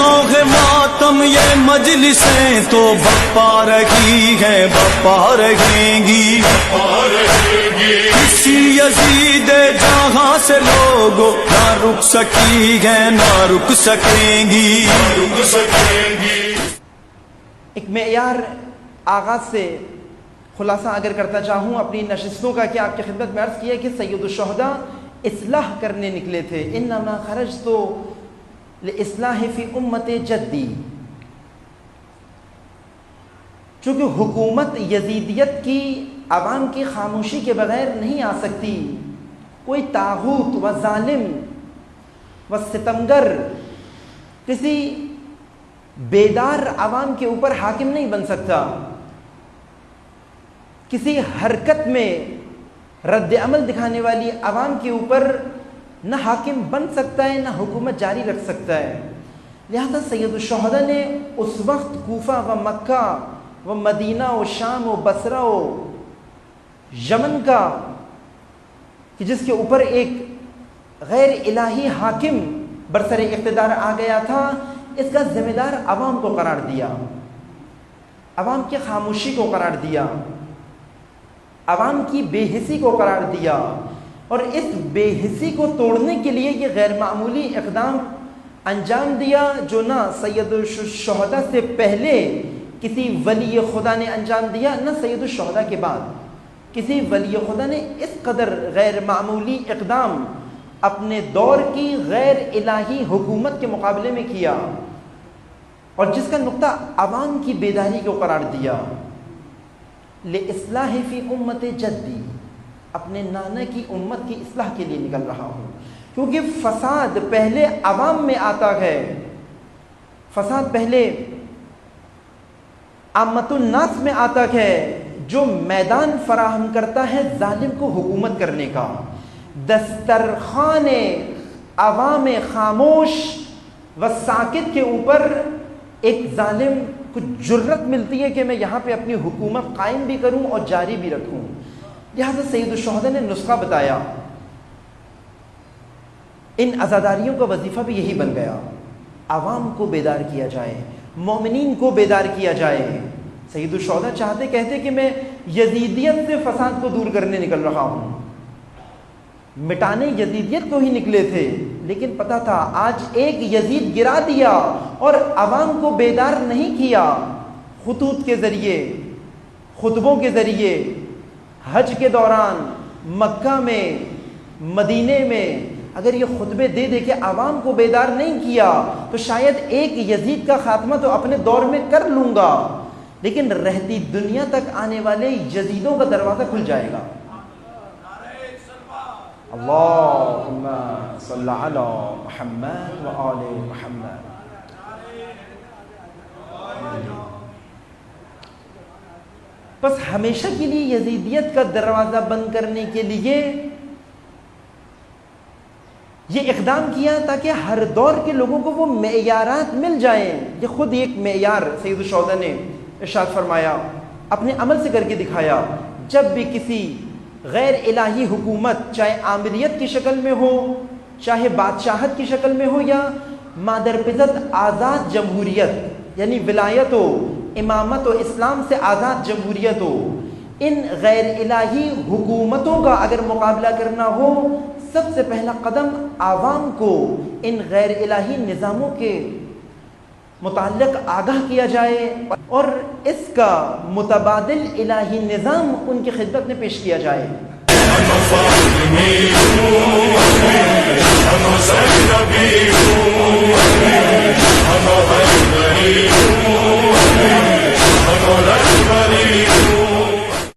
نوح ماتم یہ مجلسیں تو بپا رہی ہیں، بپا رہیں گی، کسی یزید جہاں سے لوگوں نہ رک سکی ہیں، نہ رک سکیں گی۔ ایک معیار آغاز سے خلاصہ اگر کرتا چاہوں اپنی نشستوں کا کہ آپ کی خدمت میں عرض کیا کہ سید الشہداء اصلاح کرنے نکلے تھے۔ انما خرجت لاصلاح فی امت جدی، چونکہ حکومت یزیدیت کی عوام کی خاموشی کے بغیر نہیں آ سکتی، کوئی طاغوت و ظالم و ستمگر کسی بیدار عوام کے اوپر حاکم نہیں بن سکتا، کسی حرکت میں رد عمل دکھانے والی عوام کے اوپر نہ حاکم بن سکتا ہے، نہ حکومت جاری رکھ سکتا ہے۔ لہذا سید الشہداء نے اس وقت کوفہ و مکہ و مدینہ و شام و بصرہ و یمن کا کہ جس کے اوپر ایک غیر الہی حاکم برسر اقتدار آ گیا تھا، اس کا ذمہ دار عوام کو قرار دیا، عوام کی خاموشی کو قرار دیا، عوام کی بے حسی کو قرار دیا، اور اس بے حسی کو توڑنے کے لیے یہ غیر معمولی اقدام انجام دیا جو نہ سید الشہداء سے پہلے کسی ولی خدا نے انجام دیا، نہ سید الشہداء کے بعد کسی ولی خدا نے اس قدر غیر معمولی اقدام اپنے دور کی غیر الہی حکومت کے مقابلے میں کیا، اور جس کا نقطہ عوام کی بیداری کو قرار دیا۔ لِإِصْلَاحِ فِي أُمَّتِ جَدِّي، اپنے نانا کی امت کی اصلاح کے لیے نکل رہا ہوں، کیونکہ فساد پہلے عوام میں آتا ہے، فساد پہلے عامت الناس میں آتا ہے، جو میدان فراہم کرتا ہے ظالم کو حکومت کرنے کا۔ دسترخوان عوام خاموش و ساکت کے اوپر ایک ظالم کو جرت ملتی ہے کہ میں یہاں پہ اپنی حکومت قائم بھی کروں اور جاری بھی رکھوں۔ لہذا سید الشہداء نے نسخہ بتایا، ان عزاداریوں کا وظیفہ بھی یہی بن گیا، عوام کو بیدار کیا جائے، مومنین کو بیدار کیا جائے۔ سید الشہداء چاہتے کہتے کہ میں یزیدیت سے فساد کو دور کرنے نکل رہا ہوں، مٹانے یزیدیت کو ہی نکلے تھے، لیکن پتا تھا آج ایک یزید گرا دیا اور عوام کو بیدار نہیں کیا، خطوط کے ذریعے، خطبوں کے ذریعے، حج کے دوران مکہ میں مدینے میں اگر یہ خطبے دے دے کے عوام کو بیدار نہیں کیا تو شاید ایک یزید کا خاتمہ تو اپنے دور میں کر لوں گا، لیکن رہتی دنیا تک آنے والے یزیدوں کا دروازہ کھل جائے گا۔ اللہم صل علی محمد و آل محمد۔ بس ہمیشہ کے لیے یزیدیت کا دروازہ بند کرنے کے لیے یہ اقدام کیا تاکہ ہر دور کے لوگوں کو وہ معیارات مل جائیں۔ یہ خود ایک معیار سید الشہداء نے ارشاد فرمایا، اپنے عمل سے کر کے دکھایا۔ جب بھی کسی غیر الہی حکومت چاہے آمریت کی شکل میں ہو، چاہے بادشاہت کی شکل میں ہو، یا مادر پزت آزاد جمہوریت یعنی ولایت و امامت و اسلام سے آزاد جمہوریت ہو، ان غیر الہی حکومتوں کا اگر مقابلہ کرنا ہو، سب سے پہلا قدم عوام کو ان غیر الہی نظاموں کے متعلق آگاہ کیا جائے اور اس کا متبادل الہی نظام ان کی خدمت میں پیش کیا جائے۔